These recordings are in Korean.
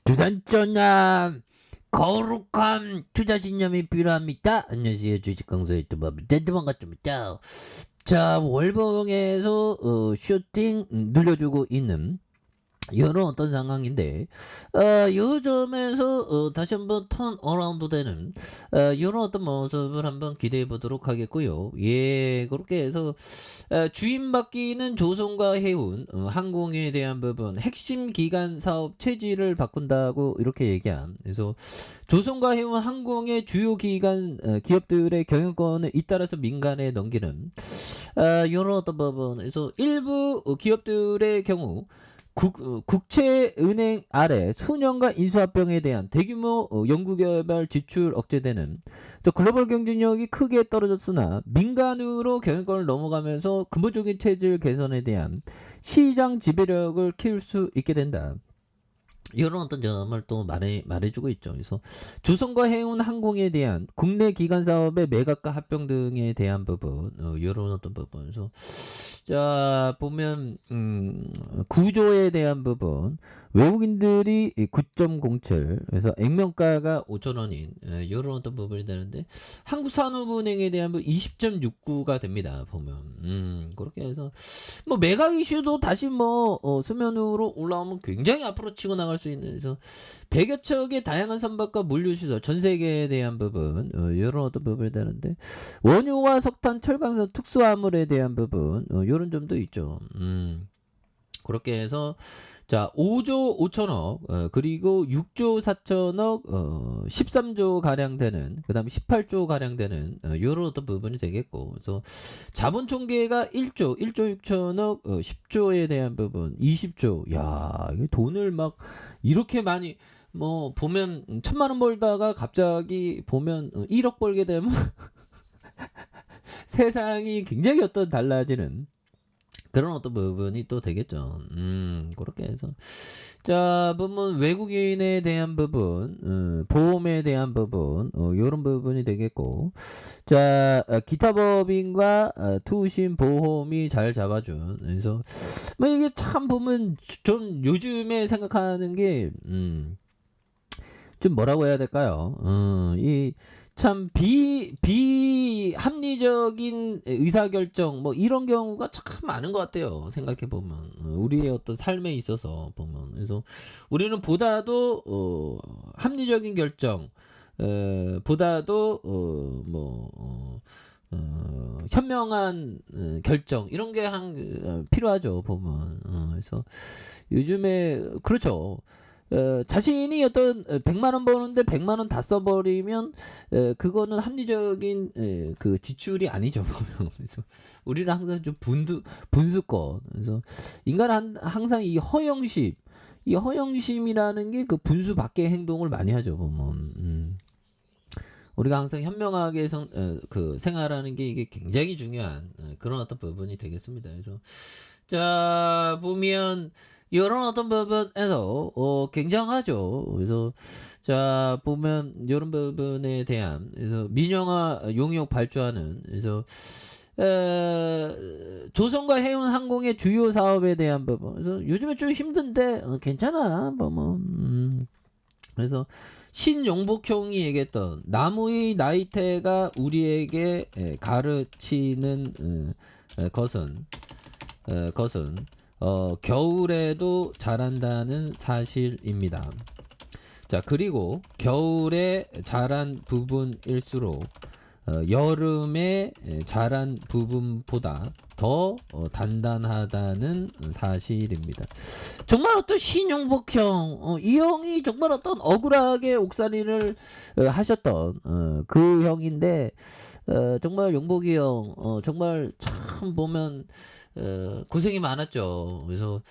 두산전남 거룩한 투자 신념이 필요합니다. 안녕하세요. 주식 강사 유튜버 반갑습니다. 자, 월봉에서 슈팅 눌려주고 있는 이런 어떤 상황인데, 요점에서 다시 한번 턴 어라운드 되는 이런 어떤 모습을 한번 기대해 보도록 하겠고요. 예, 그렇게 해서 주임 바뀌는 조선과 해운 항공에 대한 부분 핵심 기간 사업 체질을 바꾼다고 이렇게 얘기함. 그래서 조선과 해운 항공의 주요 기간 기업들의 경영권을 잇따라서 민간에 넘기는 이런 어떤 부분에서 일부 기업들의 경우 국채은행 아래 수년간 인수합병에 대한 대규모 연구개발 지출 억제되는 글로벌 경쟁력이 크게 떨어졌으나 민간으로 경영권을 넘어가면서 근본적인 체질 개선에 대한 시장 지배력을 키울 수 있게 된다. 이런 어떤 점을 또 말해주고 있죠. 그래서 조선과 해운 항공에 대한 국내 기관 사업의 매각과 합병 등에 대한 부분, 이런 어떤 부분. 그래서 자 보면 구조에 대한 부분, 외국인들이 9.07, 그래서 액면가가 5,000원인 이런 어떤 부분이 되는데 한국산업은행에 대한 부분 20.69가 됩니다. 보면 그렇게 해서 뭐 매각 이슈도 다시 수면으로 올라오면 굉장히 앞으로 치고 나갈 수 있는, 그래서 100여 척의 다양한 선박과 물류시설 전 세계에 대한 부분 이런 어떤 부분이 되는데 원유와 석탄, 철강산, 특수화물에 대한 부분 이런 점도 있죠. 그렇게 해서 자 5조 5천억 그리고 6조 4천억 13조 가량 되는, 그 다음에 18조 가량 되는 요런 어떤 부분이 되겠고, 그래서 자본 총계가 1조 6천억 10조에 대한 부분 20조. 야, 이게 돈을 막 이렇게 많이 보면 1,000만 원 벌다가 갑자기 보면 1억 벌게 되면 세상이 굉장히 어떤 달라지는 그런 어떤 부분이 또 되겠죠. 그렇게 해서 자 보면 외국인에 대한 부분, 보험에 대한 부분, 이런 부분이 되겠고, 자 기타 법인과 투신 보험이 잘 잡아준. 그래서 이게 참 보면 좀 요즘에 생각하는 게 좀 뭐라고 해야 될까요? 이 참 비합리적인 의사결정 이런 경우가 참 많은 것 같아요. 생각해 보면 우리의 어떤 삶에 있어서 보면, 그래서 우리는 보다도 합리적인 결정 보다도 현명한 결정 이런 게 필요하죠. 보면 그래서 요즘에 그렇죠. 자신이 어떤 100만 원 버는데 100만 원 다 써버리면 그거는 합리적인 그 지출이 아니죠. 그래서 우리는 항상 좀 분수권. 그래서 인간은 항상 이 허영심이라는 게 그 분수 밖의 행동을 많이 하죠. 보면 우리가 항상 현명하게 생활하는 게 이게 굉장히 중요한 그런 어떤 부분이 되겠습니다. 그래서 자 보면 이런 어떤 부분에서 굉장하죠. 그래서 자 보면 이런 부분에 대한, 그래서 민영화 용역 발주하는, 그래서 조선과 해운 항공의 주요 사업에 대한 부분. 그래서 요즘에 좀 힘든데 괜찮아. 그래서 신용복형이 얘기했던 나무의 나이테가 우리에게 가르치는 것은 겨울에도 자란다는 사실입니다. 자 그리고 겨울에 자란 부분일수록 여름에 자란 부분보다 더 단단하다는 사실입니다. 정말 어떤 신용복형, 이 형이 정말 어떤 억울하게 옥살이를 하셨던 그 형인데, 정말 용복이 형 정말 참 보면 고생이 많았죠. 그래서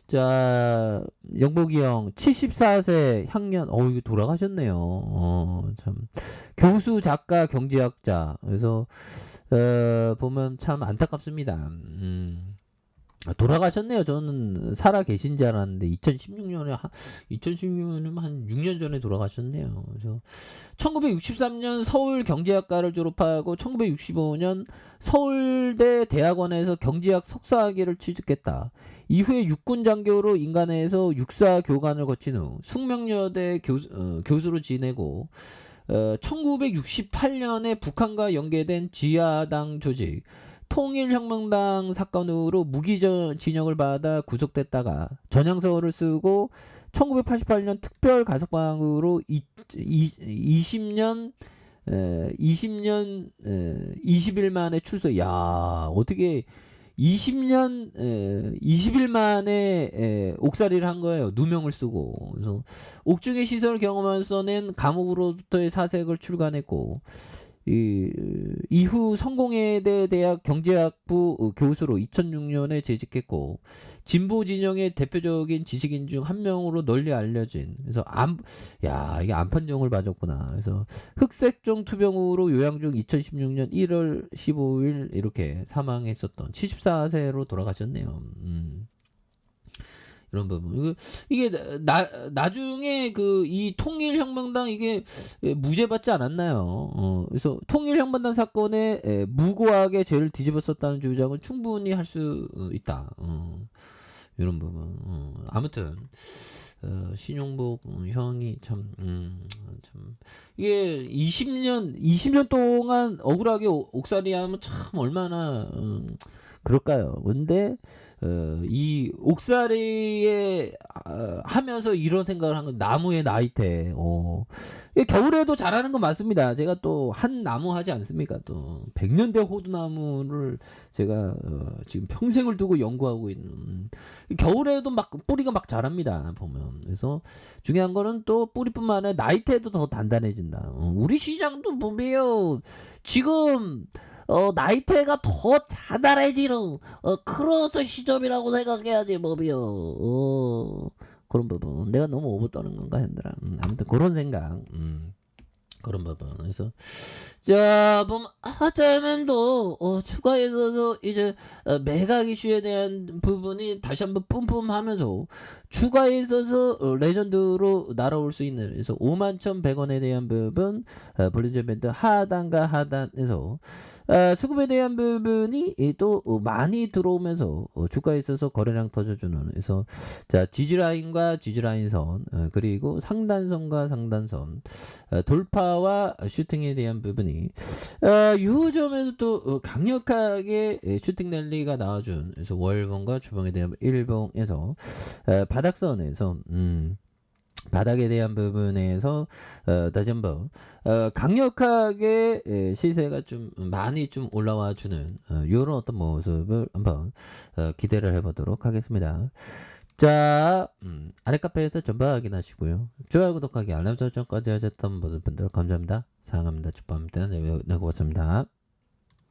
자 영복이 형 74세 향년, 이거 돌아가셨네요. 참 교수, 작가, 경제학자. 그래서 보면 참 안타깝습니다. 돌아가셨네요. 저는 살아 계신 줄 알았는데 2016년에 한 6년 전에 돌아가셨네요. 그래서 1963년 서울경제학과를 졸업하고 1965년 서울대 대학원에서 경제학 석사학위를 취득했다. 이후에 육군장교로 인간에서 육사교관을 거친 후 숙명여대 교수로 지내고 1968년에 북한과 연계된 지하당 조직 통일혁명당 사건으로 무기징역을 받아 구속됐다가 전향서를 쓰고 1988년 특별 가석방으로 20년 20일 만에 출소. 야, 어떻게 20일 만에 옥살이를 한 거예요. 누명을 쓰고. 그래서 옥중의 시설을 경험하면서는 감옥으로부터의 사색을 출간했고, 이후 성공회대 대학 경제학부 교수로 2006년에 재직했고 진보 진영의 대표적인 지식인 중 한 명으로 널리 알려진 그래서 이게 암판정을 맞았구나. 그래서 흑색종 투병으로 요양 중 2016년 1월 15일 이렇게 사망했었던 74세로 돌아가셨네요. 이런 부분. 이게 나중에 이 통일혁명당 이게 무죄받지 않았나요? 그래서 통일혁명당 사건에 무고하게 죄를 뒤집었었다는 주장은 충분히 할 수 있다. 이런 부분. 아무튼 신용복 형이 참 이게 20년 동안 억울하게 옥살이하면 참 얼마나 그럴까요? 근데 이 옥살이에 하면서 이런 생각을 한 건 나무의 나이테. 겨울에도 잘하는 건 맞습니다. 제가 또 한 나무 하지 않습니까? 또 100년대 호두나무를 제가 지금 평생을 두고 연구하고 있는 겨울에도 막 뿌리가 막 자랍니다. 보면. 그래서 중요한 거는 또 뿌리뿐만 아니라 나이테도 더 단단해진다. 우리 시장도 보면 지금 나이테가 더 단단해지는 그런 시점이라고 생각해야지 뭐비요. 그런 부분 내가 너무 오버 떠는 건가 했더라. 아무튼 그런 생각. 그런 부분. 그래서 자 보면 하자면도 추가해서 이제 매각 이슈에 대한 부분이 다시 한번 뿜뿜하면서 추가에 있어서 레전드로 날아올 수 있는 그래서 51,100원에 대한 부분 볼린저 밴드 하단과 하단에서 수급에 대한 부분이 또 많이 들어오면서 주가에 있어서 거래량 터져주는 그래서 자 지지라인과 지지라인선 그리고 상단선과 상단선 돌파와 슈팅에 대한 부분이 이 점에서 또 강력하게 슈팅 랠리가 나와준 그래서 월봉과 주봉에 대한 일봉에서 바닥선에서 바닥에 대한 부분에서 다시 한번 강력하게 시세가 좀 많이 좀 올라와 주는 이런 어떤 모습을 한번 기대를 해보도록 하겠습니다. 자 아래 카페에서 전부 확인하시고요. 좋아요 구독하기 알람 설정까지 하셨던 모든 분들 감사합니다. 사랑합니다. 축복합니다. 네, 고맙습니다.